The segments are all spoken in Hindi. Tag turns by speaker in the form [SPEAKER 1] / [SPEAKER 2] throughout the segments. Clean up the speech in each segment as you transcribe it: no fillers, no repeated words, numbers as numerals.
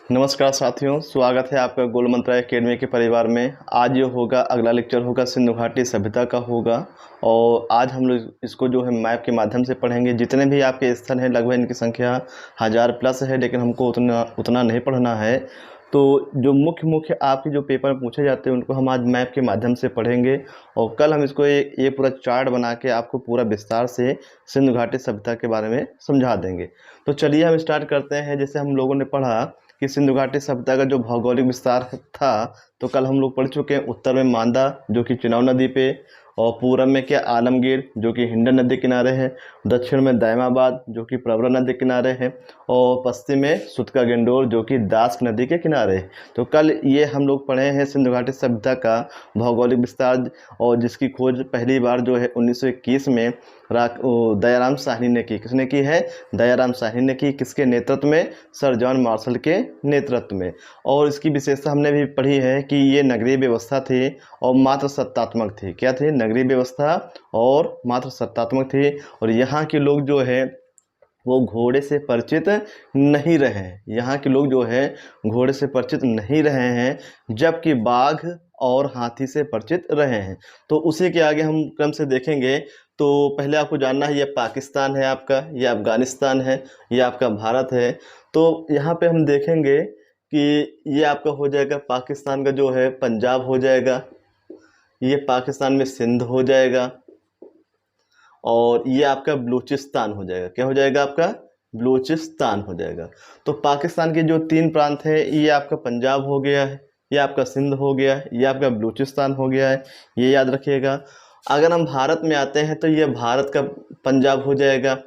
[SPEAKER 1] नमस्कार साथियों, स्वागत है आपका गोल मंत्रा एकेडमी के परिवार में। आज ये होगा अगला लेक्चर होगा सिंधु घाटी सभ्यता का होगा। और आज हम लोग इसको जो है मैप के माध्यम से पढ़ेंगे। जितने भी आपके स्थल हैं लगभग इनकी संख्या 1000 प्लस है, लेकिन हमको उतना नहीं पढ़ना है। तो जो मुख्य आपके जो पेपर में पूछे जाते हैं उनको हम आज मैप के माध्यम से पढ़ेंगे। और कल हम इसको ये पूरा चार्ट बना के आपको पूरा विस्तार से सिंधु घाटी सभ्यता के बारे में समझा देंगे। तो चलिए हम स्टार्ट करते हैं। जैसे हम लोगों ने पढ़ा कि सिंधु घाटी सभ्यता का जो भौगोलिक विस्तार था, तो कल हम लोग पढ़ चुके हैं। उत्तर में मांदा जो कि चिनाब नदी पे, और पूरब में क्या आलमगीर जो कि हिंडन नदी किनारे है, दक्षिण में दायमाबाद जो कि प्रवरा नदी किनारे है, और पश्चिम में सुतका गेंडोर जो कि दास नदी के किनारे है। तो कल ये हम लोग पढ़े हैं सिंधु घाटी सभ्यता का भौगोलिक विस्तार, और जिसकी खोज पहली बार जो है 1921 में दयाराम साहनी ने की। किसने की है? दयाराम साहनी ने की। किसके नेतृत्व में? सर जॉन मार्शल के नेतृत्व में। और इसकी विशेषता हमने भी पढ़ी है कि ये नगरीय व्यवस्था थी और मात्र सत्तात्मक थी। क्या थी? नगरीय व्यवस्था और मात्र सत्तात्मक थी। और यहाँ के लोग जो है वो घोड़े से परिचित नहीं रहे हैं। यहाँ के लोग जो है घोड़े से परिचित नहीं रहे हैं, जबकि बाघ और हाथी से परिचित रहे हैं। तो उसी के आगे हम क्रम से देखेंगे। तो पहले आपको जानना है, ये पाकिस्तान है आपका, ये अफ़गानिस्तान है, ये आपका भारत है। तो यहाँ पे हम देखेंगे कि ये आपका हो जाएगा पाकिस्तान का जो है पंजाब हो जाएगा, ये पाकिस्तान में सिंध हो जाएगा, और ये आपका बलूचिस्तान हो जाएगा। क्या हो जाएगा? आपका बलूचिस्तान हो जाएगा। तो पाकिस्तान के जो 3 प्रांत हैं, ये आपका पंजाब हो गया है, ये आपका सिंध हो गया है, ये आपका बलूचिस्तान हो गया है। ये याद रखिएगा। अगर हम भारत में आते हैं तो ये भारत का पंजाब हो जाएगा,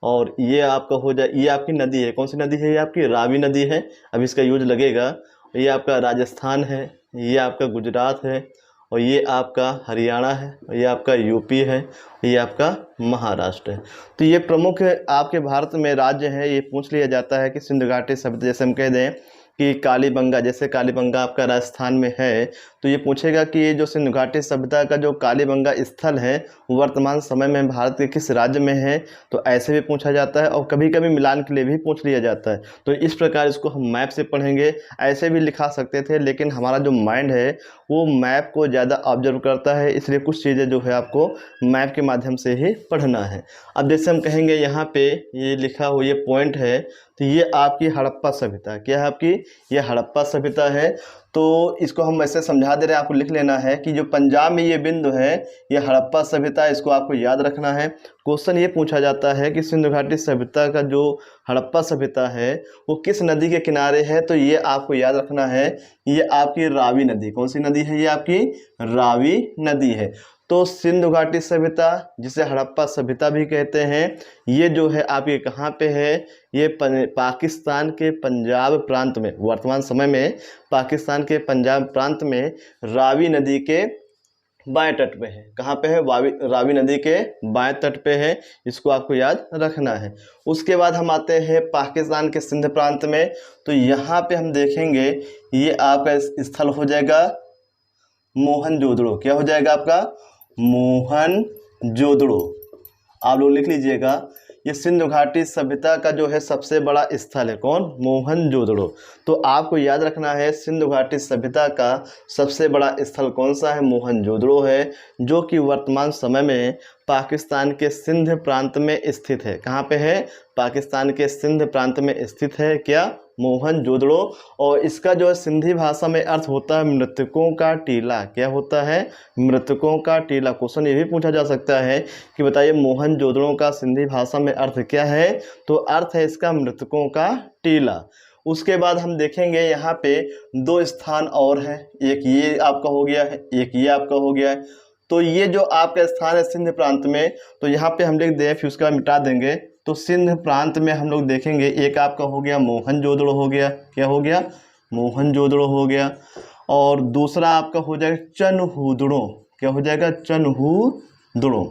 [SPEAKER 1] और ये आपका हो जाए, ये आपकी नदी है। कौन सी नदी है? ये आपकी रावी नदी है। अब इसका यूज लगेगा। ये आपका राजस्थान है, ये आपका गुजरात है, और ये आपका हरियाणा है, और ये आपका यूपी है, ये आपका महाराष्ट्र है। तो ये प्रमुख आपके भारत में राज्य हैं। ये पूछ लिया जाता है कि सिंधु घाटी सभ्यता, जैसे हम कह दें कि कालीबंगा, जैसे कालीबंगा आपका राजस्थान में है, तो ये पूछेगा कि ये जो सिंधु घाटी सभ्यता का जो कालीबंगा स्थल है वर्तमान समय में भारत के किस राज्य में है। तो ऐसे भी पूछा जाता है, और कभी कभी मिलान के लिए भी पूछ लिया जाता है। तो इस प्रकार इसको हम मैप से पढ़ेंगे। ऐसे भी लिखा सकते थे, लेकिन हमारा जो माइंड है वो मैप को ज़्यादा ऑब्जर्व करता है, इसलिए कुछ चीज़ें जो है आपको मैप के माध्यम से ही पढ़ना है। अब जैसे हम कहेंगे यहाँ पे ये लिखा हो, ये पॉइंट है, तो ये आपकी हड़प्पा सभ्यता। क्या है आपकी? ये हड़प्पा सभ्यता है। तो इसको हम ऐसे समझा दे रहे हैं, आपको लिख लेना है कि जो पंजाब में ये बिंदु है ये हड़प्पा सभ्यता है। इसको आपको याद रखना है। क्वेश्चन ये पूछा जाता है कि सिंधु घाटी सभ्यता का जो हड़प्पा सभ्यता है वो किस नदी के किनारे है। तो ये आपको याद रखना है, ये आपकी रावी नदी। कौन सी नदी है? ये आपकी रावी नदी है। तो सिंधु घाटी सभ्यता, जिसे हड़प्पा सभ्यता भी कहते हैं, ये जो है आपके कहाँ पे है? ये पाकिस्तान के पंजाब प्रांत में, वर्तमान समय में पाकिस्तान के पंजाब प्रांत में रावी नदी के बाएं तट पे है। कहाँ पे है? रावी नदी के बाएं तट पे है। इसको आपको याद रखना है। उसके बाद हम आते हैं पाकिस्तान के सिंध प्रांत में। तो यहाँ पे हम देखेंगे ये आपका स्थल हो जाएगा मोहनजोदड़ो। क्या हो जाएगा आपका? मोहनजोदड़ो। आप लोग लिख लीजिएगा। ये सिंधु घाटी सभ्यता का जो है सबसे बड़ा स्थल है। कौन? मोहनजोदड़ो। तो आपको याद रखना है सिंधु घाटी सभ्यता का सबसे बड़ा स्थल कौन सा है? मोहनजोदड़ो है, जो कि वर्तमान समय में पाकिस्तान के सिंध प्रांत में स्थित है। कहाँ पे है? पाकिस्तान के सिंध प्रांत में स्थित है। क्या? मोहनजोदड़ो। और इसका जो है सिंधी भाषा में अर्थ होता है मृतकों का टीला। क्या होता है? मृतकों का टीला। क्वेश्चन ये भी पूछा जा सकता है कि बताइए मोहनजोदड़ो का सिंधी भाषा में अर्थ क्या है? तो अर्थ है इसका मृतकों का टीला। उसके बाद हम देखेंगे यहाँ पे 2 स्थान और हैं। एक ये आपका हो गया है, एक ये आपका हो गया है। तो ये जो आपका स्थान है सिंध प्रांत में, तो यहाँ पे हम लिख दें, फिर उसका मिटा देंगे। तो सिंध प्रांत में हम लोग देखेंगे एक आपका हो गया मोहनजोदड़ो हो गया। क्या हो गया? मोहनजोदड़ो हो गया। और दूसरा आपका हो जाएगा चनहूदड़ो। क्या हो जाएगा? चनहूदड़ो।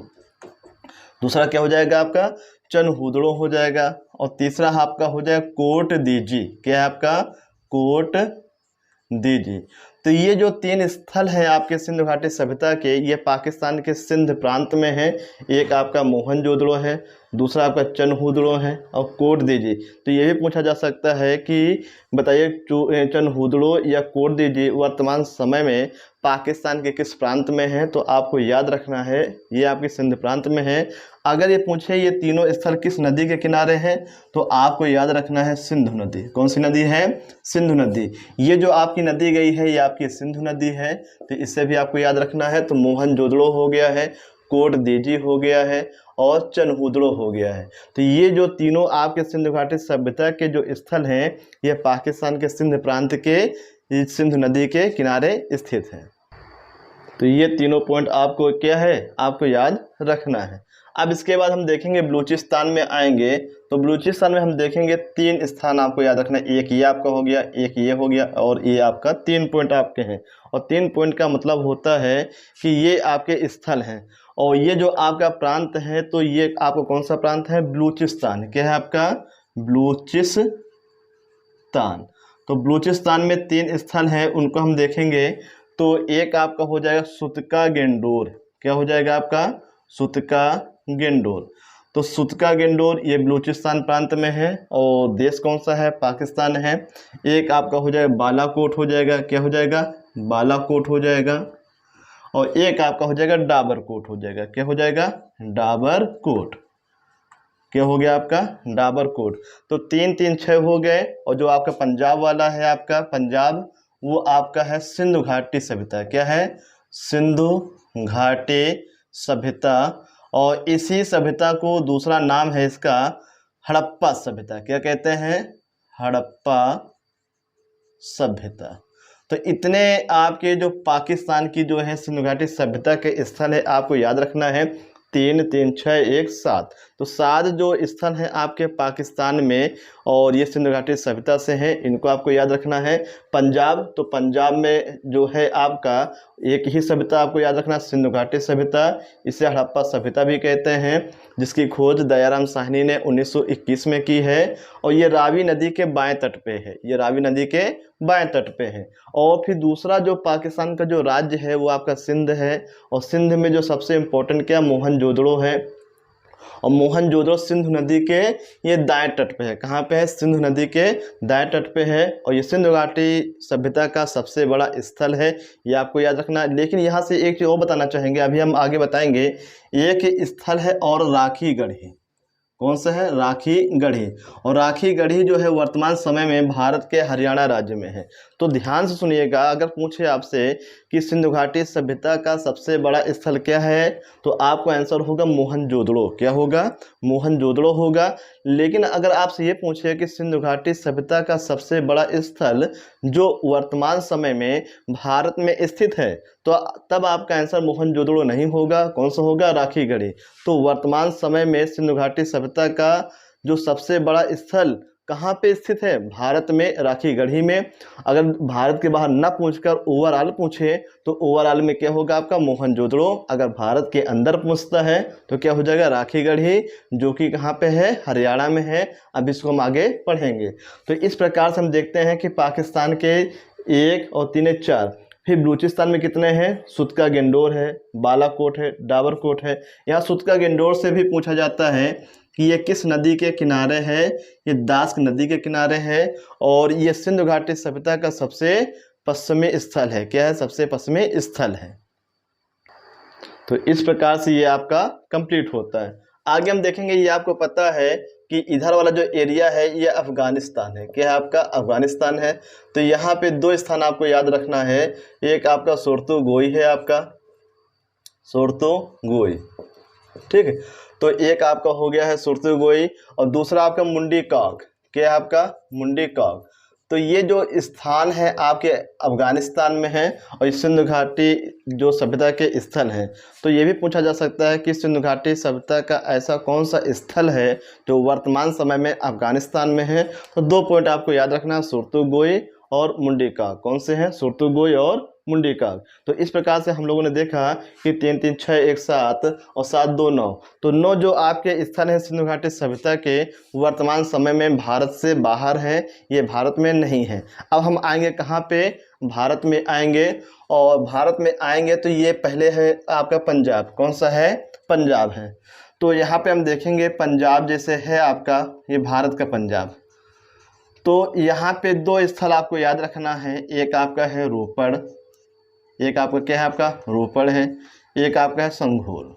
[SPEAKER 1] दूसरा क्या हो जाएगा आपका? चनहूदड़ो हो जाएगा। और तीसरा आपका हो जाएगा कोट दीजी। क्या है आपका? कोट दीजी। तो ये जो 3 स्थल हैं आपके सिंधु घाटी सभ्यता के, ये पाकिस्तान के सिंध प्रांत में है। एक आपका मोहनजोदड़ो है, दूसरा आपका चनहूदड़ो है, और कोड दीजिए। तो ये भी पूछा जा सकता है कि बताइए चनहूदड़ो या कोड दीजिए वर्तमान समय में पाकिस्तान के किस प्रांत में है। तो आपको याद रखना है ये आपके सिंध प्रांत में है। अगर ये पूछे ये तीनों स्थल किस नदी के किनारे हैं, तो आपको याद रखना है सिंधु नदी। कौन सी नदी है? सिंधु नदी। ये जो आपकी नदी गई है ये आपकी सिंधु नदी है, तो इससे भी आपको याद रखना है। तो मोहनजोदड़ो हो गया है, कोट दीजी हो गया है, और चनहूदड़ो हो गया है। तो ये जो तीनों आपके सिंधु घाटी सभ्यता के जो स्थल हैं ये पाकिस्तान के सिंध प्रांत के सिंधु नदी के किनारे स्थित हैं। तो ये तीनों पॉइंट आपको क्या है, आपको याद रखना है। अब इसके बाद हम देखेंगे बलूचिस्तान में आएंगे। तो बलूचिस्तान में हम देखेंगे 3 स्थान आपको याद रखना है। एक ये आपका हो गया, एक ये हो गया, और ये आपका 3 पॉइंट आपके हैं। और 3 पॉइंट का मतलब होता है कि ये आपके स्थल हैं। और ये जो आपका प्रांत है तो ये आपको कौन सा प्रांत है? बलूचिस्तान। क्या है आपका? बलूचिस्तान। तो बलूचिस्तान में 3 स्थल हैं, उनको हम देखेंगे। तो एक आपका हो जाएगा सुतका गेंडोर। क्या हो जाएगा आपका? सुतका गेंडोर। तो सुतका गेंडोर ये बलूचिस्तान प्रांत में है, और देश कौन सा है? पाकिस्तान है। एक आपका हो जाएगा बालाकोट हो जाएगा। क्या हो जाएगा? बालाकोट हो जाएगा। और एक आपका हो जाएगा डाबरकोट हो जाएगा। क्या हो जाएगा? डाबरकोट। क्या हो गया आपका? डाबरकोट। तो 3 3 6 हो गए। और जो आपका पंजाब वाला है, आपका पंजाब, वो आपका है सिंधु घाटी सभ्यता। क्या है? सिंधु घाटी सभ्यता। और इसी सभ्यता को दूसरा नाम है इसका हड़प्पा सभ्यता। क्या कहते हैं? हड़प्पा सभ्यता। तो इतने आपके जो पाकिस्तान की जो है सिंधु घाटी सभ्यता के स्थल है आपको याद रखना है। 3 3 6 1 7। तो 7 जो स्थल हैं आपके पाकिस्तान में, और ये सिंधु घाटी सभ्यता से हैं, इनको आपको याद रखना है। पंजाब, तो पंजाब में जो है आपका एक ही सभ्यता आपको याद रखना, सिंधु घाटी सभ्यता। इसे हड़प्पा सभ्यता भी कहते हैं, जिसकी खोज दयाराम साहनी ने 1921 में की है। और ये रावी नदी के बाएं तट पे है। ये रावी नदी के बाएं तट पे है। और फिर दूसरा जो पाकिस्तान का जो राज्य है वो आपका सिंध है। और सिंध में जो सबसे इम्पोर्टेंट क्या? मोहनजोदड़ो है। और मोहनजोदड़ो सिंधु नदी के ये दाएं तट पे है। कहाँ पे है? सिंधु नदी के दाएं तट पे है। और ये सिंधु घाटी सभ्यता का सबसे बड़ा स्थल है, ये आपको याद रखना है। लेकिन यहाँ से एक चीज़ और बताना चाहेंगे, अभी हम आगे बताएंगे। एक स्थल है और राखी गढ़ी। कौन सा है? राखी गढ़ी। और राखी गढ़ी जो है वर्तमान समय में भारत के हरियाणा राज्य में है। तो ध्यान से सुनिएगा, अगर पूछे आपसे कि सिंधु घाटी सभ्यता का सबसे बड़ा स्थल क्या है, तो आपको आंसर होगा मोहनजोदड़ो। क्या होगा? मोहनजोदड़ो होगा। लेकिन अगर आपसे ये पूछे कि सिंधु घाटी सभ्यता का सबसे बड़ा स्थल जो वर्तमान समय में भारत में स्थित है, तो तब आपका आंसर मोहनजोदड़ो नहीं होगा। कौन सा होगा? राखी गढ़ी। तो वर्तमान समय में सिंधु घाटी सभ्यता का जो सबसे बड़ा स्थल कहाँ पे स्थित है? भारत में, राखी गढ़ी में। अगर भारत के बाहर ना पूछकर ओवरऑल पूछे तो ओवरऑल में क्या होगा आपका? मोहनजोदड़ो। अगर भारत के अंदर पूछता है तो क्या हो जाएगा? राखी गढ़ी, जो कि कहाँ पे है? हरियाणा में है। अब इसको हम आगे पढ़ेंगे। तो इस प्रकार से हम देखते हैं कि पाकिस्तान के 1 और 3 4। फिर बलूचिस्तान में कितने हैं? सुतका गेंडोर है, बालाकोट है, डाबरकोट है। यहाँ सुतका गेंडोर से भी पूछा जाता है कि ये किस नदी के किनारे है? ये दास्क नदी के किनारे है। और ये सिंधु घाटी सभ्यता का सबसे पश्चिमी स्थल है। क्या है? सबसे पश्चिमी स्थल है। तो इस प्रकार से ये आपका कंप्लीट होता है। आगे हम देखेंगे, ये आपको पता है कि इधर वाला जो एरिया है ये अफगानिस्तान है। क्या है आपका? अफगानिस्तान है। तो यहाँ पे 2 स्थान आपको याद रखना है। एक आपका सोर्तुगोई है, आपका सोर्तुगोई। ठीक है। तो एक आपका हो गया है सोर्तुगोई, और दूसरा आपका मुंडी काग। क्या है आपका? मुंडी काग। तो ये जो स्थान है आपके अफगानिस्तान में है, और इस सिंधु घाटी जो सभ्यता के स्थल हैं। तो ये भी पूछा जा सकता है कि सिंधु घाटी सभ्यता का ऐसा कौन सा स्थल है जो वर्तमान समय में अफगानिस्तान में है। तो 2 पॉइंट आपको याद रखना है, सोर्तुगोई और मुंडी काग। कौन से हैं? सोर्तुगोई और मुंडी काग। तो इस प्रकार से हम लोगों ने देखा कि 3 3 6 1 7 और 7 2 9। तो 9 जो आपके स्थल हैं सिंधु घाटी सभ्यता के, वर्तमान समय में भारत से बाहर हैं, ये भारत में नहीं है। अब हम आएंगे कहाँ पे? भारत में आएंगे। और भारत में आएंगे तो ये पहले है आपका पंजाब। कौन सा है? पंजाब है। तो यहाँ पे हम देखेंगे पंजाब जैसे है आपका, ये भारत का पंजाब, तो यहाँ पे दो स्थल आपको याद रखना है। एक आपका है रोपड़, एक आपका क्या है, आपका रोपड़ है, एक आपका है संघोल।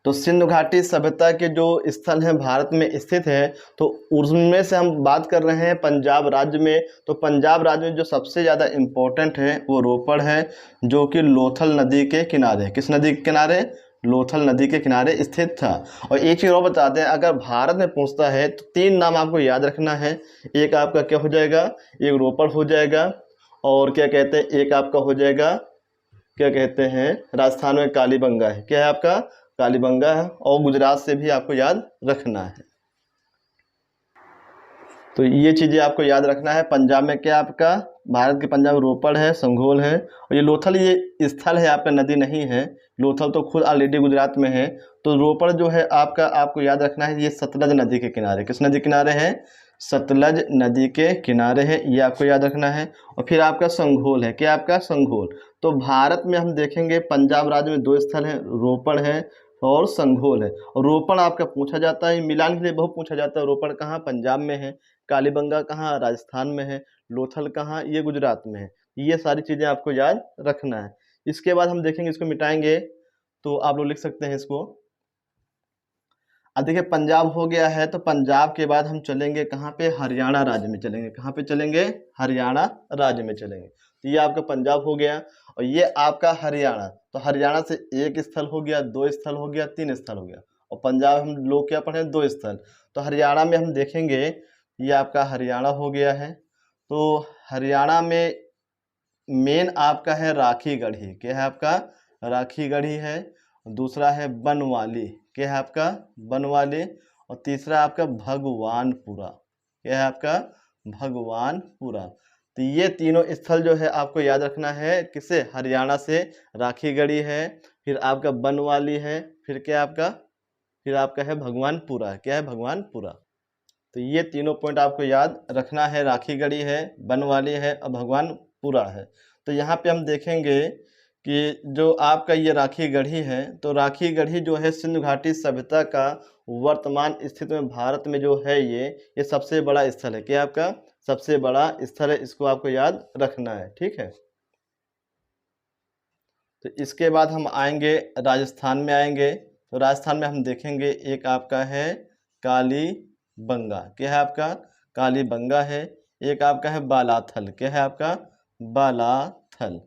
[SPEAKER 1] तो सिंधु घाटी सभ्यता के जो स्थल हैं भारत में स्थित है, तो उनमें से हम बात कर रहे हैं पंजाब राज्य में। तो पंजाब राज्य में जो सबसे ज़्यादा इम्पोर्टेंट है वो रोपड़ है, जो कि लोथल नदी के किनारे, किस नदी के किनारे, लोथल नदी के किनारे स्थित था। और एक चीज़ और बता दें, अगर भारत में पूछता है तो तीन नाम आपको याद रखना है। एक आपका क्या हो जाएगा, एक रोपड़ हो जाएगा, और क्या कहते हैं, एक आपका हो जाएगा, क्या कहते हैं, राजस्थान में कालीबंगा है, क्या है आपका, कालीबंगा है, और गुजरात से भी आपको याद रखना है। तो ये चीज़ें आपको याद रखना है। पंजाब में क्या आपका, भारत के पंजाब में रोपड़ है, संघोल है, और ये लोथल ये स्थल है आपका, नदी नहीं है। लोथल तो खुद ऑलरेडी गुजरात में है। तो रोपड़ जो है आपका, आपको याद रखना है, ये सतलज नदी के किनारे, किस नदी किनारे है, सतलज नदी के किनारे है, ये आपको याद रखना है। और फिर आपका संघोल है, क्या आपका, संघोल। तो भारत में हम देखेंगे पंजाब राज्य में दो स्थल हैं, रोपड़ है और संघोल है। और रोपड़ आपका पूछा जाता है, मिलान के लिए बहुत पूछा जाता है, रोपड़ कहाँ, पंजाब में है, कालीबंगा कहाँ, राजस्थान में है, लोथल कहाँ, ये गुजरात में है। ये सारी चीज़ें आपको याद रखना है। इसके बाद हम देखेंगे, इसको मिटाएंगे तो आप लोग लिख सकते हैं इसको। अब देखिए पंजाब हो गया है, तो पंजाब के बाद हम चलेंगे कहाँ पे, हरियाणा राज्य में चलेंगे। कहाँ पे चलेंगे, हरियाणा राज्य में चलेंगे। तो ये आपका पंजाब हो गया, और ये आपका हरियाणा। तो हरियाणा से एक स्थल हो गया, दो स्थल हो गया, तीन स्थल हो गया। और पंजाब हम लोग क्या पढ़े, दो स्थल। तो हरियाणा में हम देखेंगे, ये आपका हरियाणा हो गया है। तो हरियाणा में मेन आपका है राखीगढ़ी, क्या है आपका, राखीगढ़ी है। दूसरा है बनवाली, क्या है आपका, बनवाली। और तीसरा आपका भगवानपुरा, क्या है आपका, भगवानपुरा। तो ये तीनों स्थल जो है आपको याद रखना है, किसे, हरियाणा से राखीगढ़ी है, फिर आपका बनवाली है, फिर क्या आपका, फिर आपका है भगवानपुरा, क्या है, भगवानपुरा। तो ये तीनों पॉइंट आपको याद रखना है, राखीगढ़ी है, बनवाली है और भगवानपुरा है। तो यहाँ पे हम देखेंगे कि जो आपका ये राखीगढ़ी है, तो राखीगढ़ी जो है सिंधु घाटी सभ्यता का वर्तमान स्थिति में भारत में जो है, ये सबसे बड़ा स्थल है, क्या आपका, सबसे बड़ा स्थल है। इसको आपको याद रखना है, ठीक है। तो इसके बाद हम आएंगे राजस्थान में आएंगे। तो राजस्थान में हम देखेंगे, एक आपका है कालीबंगा, क्या है आपका, कालीबंगा है। एक आपका है बालाथल, क्या है आपका, बालाथल।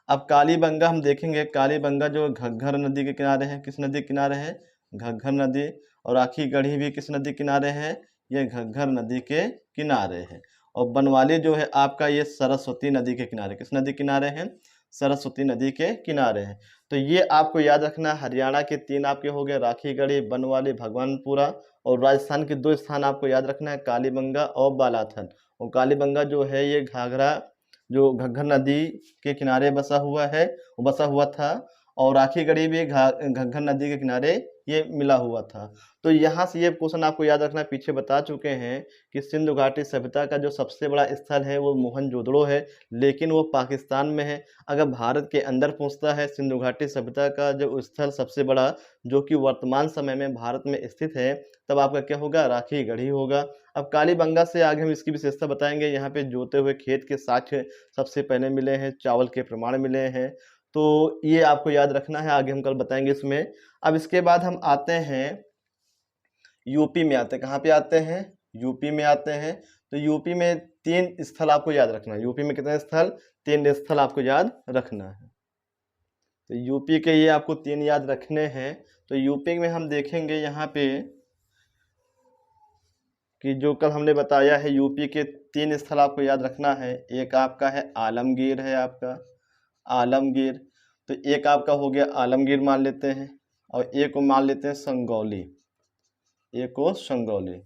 [SPEAKER 1] अब कालीबंगा हम देखेंगे, कालीबंगा जो घग्गर नदी के किनारे है, किस नदी के किनारे है, घग्गर नदी। और राखीगढ़ी भी किस नदी किनारे है, ये घग्गर नदी के किनारे है। और बनवाली जो है आपका, ये सरस्वती नदी के किनारे, किस नदी किनारे हैं, सरस्वती नदी के किनारे हैं। तो ये आपको याद रखना। हरियाणा के तीन आपके हो गए, राखीगढ़ी, बनवाली, भगवानपुरा। और राजस्थान के दो स्थान आपको याद रखना है, कालीबंगा और बालाथल। और कालीबंगा जो है ये घाघरा, जो घग्गर नदी के किनारे बसा हुआ है, वो बसा हुआ था। और राखीगढ़ी भी घग्गर नदी के किनारे ये मिला हुआ था। तो यहाँ से ये क्वेश्चन आपको याद रखना, पीछे बता चुके हैं कि सिंधु घाटी सभ्यता का जो सबसे बड़ा स्थल है वो मोहनजोदड़ो है, लेकिन वो पाकिस्तान में है। अगर भारत के अंदर पूछता है सिंधु घाटी सभ्यता का जो स्थल सबसे बड़ा, जो कि वर्तमान समय में भारत में स्थित है, तब आपका क्या होगा, राखीगढ़ी होगा। अब कालीबंगा से आगे हम इसकी विशेषता बताएंगे। यहाँ पे जोते हुए खेत के साक्ष्य सबसे पहले मिले हैं, चावल के प्रमाण मिले हैं। तो ये आपको याद रखना है, आगे हम कल बताएंगे इसमें। अब इसके बाद हम आते हैं यूपी में, आते हैं कहाँ पे आते हैं, यूपी में आते हैं। तो यूपी में तीन स्थल आपको याद रखना है। यूपी में कितने स्थल, तीन स्थल आपको याद रखना है। तो यूपी के ये आपको तीन याद रखने हैं। तो यूपी में हम देखेंगे यहाँ पे कि जो कल हमने बताया है, यूपी के तीन स्थल आपको याद रखना है। एक आपका है आलमगीर, है आपका आलमगीर। तो एक आपका हो गया आलमगीर मान लेते हैं, और एक को मान लेते हैं संगौली, एक को संगौली।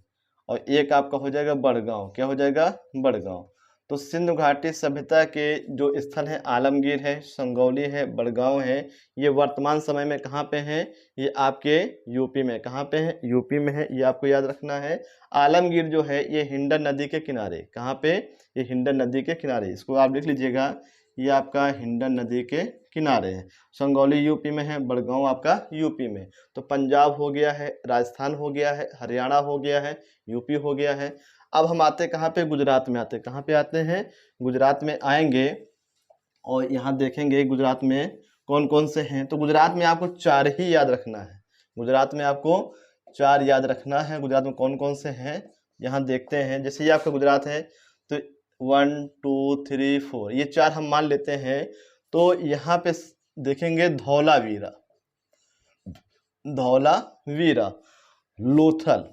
[SPEAKER 1] और एक आपका हो जाएगा बड़गांव, क्या हो जाएगा, बड़गांव। तो सिंधु घाटी सभ्यता के जो स्थल हैं, आलमगीर है, संगौली है, बड़गांव है, ये वर्तमान समय में कहाँ पे हैं, ये आपके यूपी में, कहाँ पे हैं, यूपी में है। ये आपको याद रखना है। आलमगीर जो है ये हिंडन नदी के किनारे, कहाँ पे, ये हिंडन नदी के किनारे, इसको आप लिख लीजिएगा, ये आपका हिंडन नदी के किनारे है। संगौली यूपी में है, बड़गांव आपका यूपी में। तो पंजाब हो गया है, राजस्थान हो गया है, हरियाणा हो गया है, यूपी हो गया है। अब हम आते कहाँ पे, गुजरात में आते, कहाँ पे आते हैं, गुजरात में आएंगे और यहाँ देखेंगे गुजरात में कौन कौन से हैं। तो गुजरात में आपको 4 ही याद रखना है, गुजरात में आपको 4 याद रखना है। गुजरात में कौन कौन से हैं यहाँ देखते हैं। जैसे ये आपका गुजरात है तो 1 2 3 4 ये 4 हम मान लेते हैं। तो यहाँ पे देखेंगे धौलावीरा, धौलावीरा, लोथल,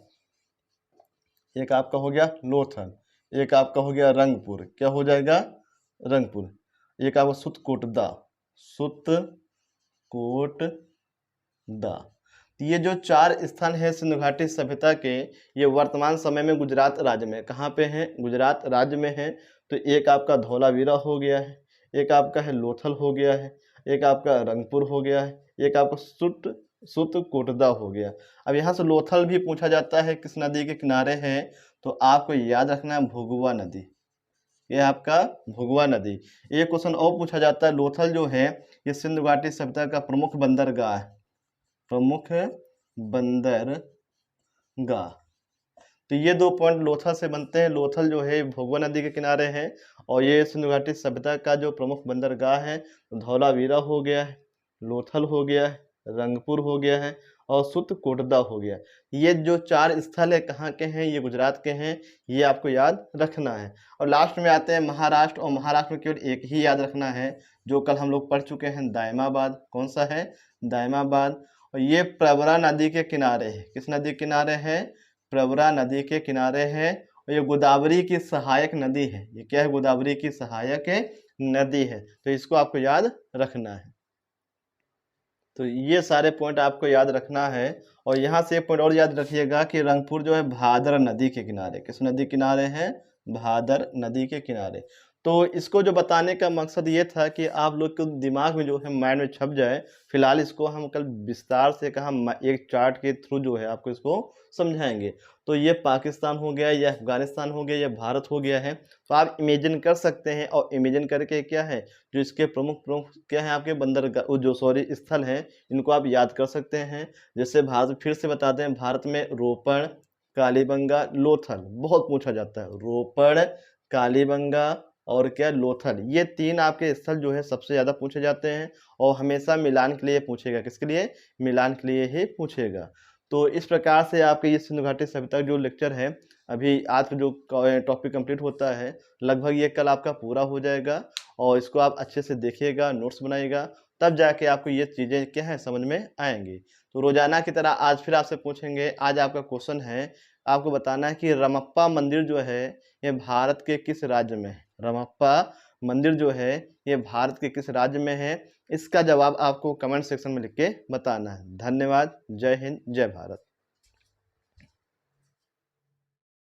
[SPEAKER 1] एक आपका हो गया लोथल, एक आपका हो गया रंगपुर, क्या हो जाएगा रंगपुर, एक आपका सुतकोटदा, सुतकोटदा। तो ये जो 4 स्थान है सिंधु घाटी सभ्यता के, ये वर्तमान समय में गुजरात राज्य में, कहाँ पे हैं, गुजरात राज्य में है। तो एक आपका धौलावीरा हो गया है, एक आपका है लोथल हो गया है, एक आपका रंगपुर हो गया है, एक आपका सुतकोटदा हो गया। अब यहाँ से लोथल भी पूछा जाता है, किस नदी के किनारे है, तो आपको याद रखना है भुगवा नदी, ये आपका भुगवा नदी। एक क्वेश्चन और पूछा जाता है, लोथल जो है ये सिंधु घाटी सभ्यता का प्रमुख बंदरगाह है, प्रमुख बंदरगाह। तो ये 2 पॉइंट लोथल से बनते हैं। लोथल जो है भोगवा नदी के किनारे है और ये सिंधु घाटी सभ्यता का जो प्रमुख बंदरगाह है, धौलावीरा हो गया है, लोथल हो गया है, रंगपुर हो गया है और सुतकोटदा हो गया। ये जो 4 स्थल है कहाँ के हैं, ये गुजरात के हैं, ये आपको याद रखना है। और लास्ट में आते हैं महाराष्ट्र, और महाराष्ट्र में केवल एक ही याद रखना है जो कल हम लोग पढ़ चुके हैं, दायमाबाद। कौन सा है, दायमाबाद। और ये प्रवरा नदी के किनारे है, किस नदी के किनारे है, प्रवरा नदी के किनारे है। और ये गोदावरी की सहायक नदी है, ये क्या है, गोदावरी की सहायक नदी है। तो इसको आपको याद रखना है। तो ये सारे पॉइंट आपको याद रखना है। और यहाँ से एक पॉइंट और याद रखिएगा कि रंगपुर जो है भादर नदी के किनारे, किस नदी किनारे है, भादर नदी के किनारे। तो इसको जो बताने का मकसद ये था कि आप लोग के दिमाग में जो है, माइंड में छप जाए। फिलहाल इसको हम कल विस्तार से एक चार्ट के थ्रू जो है आपको इसको समझाएंगे। तो ये पाकिस्तान हो गया, या अफगानिस्तान हो गया, या भारत हो गया है। तो आप इमेजिन कर सकते हैं, और इमेजिन करके क्या है, जो इसके प्रमुख क्या है आपके बंदरगाह, जो स्थल हैं, इनको आप याद कर सकते हैं। जैसे भारत, फिर से बताते हैं, भारत में रोपड़, कालीबंगा, लोथल बहुत पूछा जाता है। रोपड़, कालीबंगा और क्या, लोथल, ये 3 आपके स्थल जो है सबसे ज़्यादा पूछे जाते हैं। और हमेशा मिलान के लिए पूछेगा, किसके लिए, मिलान के लिए ही पूछेगा। तो इस प्रकार से आपके ये सिंधु घाटी सभ्यता जो लेक्चर है, अभी आज का जो टॉपिक कंप्लीट होता है, लगभग ये कल आपका पूरा हो जाएगा। और इसको आप अच्छे से देखिएगा, नोट्स बनाइएगा, तब जाके आपको ये चीज़ें क्या है समझ में आएंगी। तो रोजाना की तरह आज फिर आपसे पूछेंगे। आज आपका क्वेश्चन है, आपको बताना है कि रमप्पा मंदिर जो है ये भारत के किस राज्य में है। रमप्पा मंदिर जो है ये भारत के किस राज्य में है, इसका जवाब आपको कमेंट सेक्शन में लिख के बताना है। धन्यवाद। जय हिंद, जय भारत।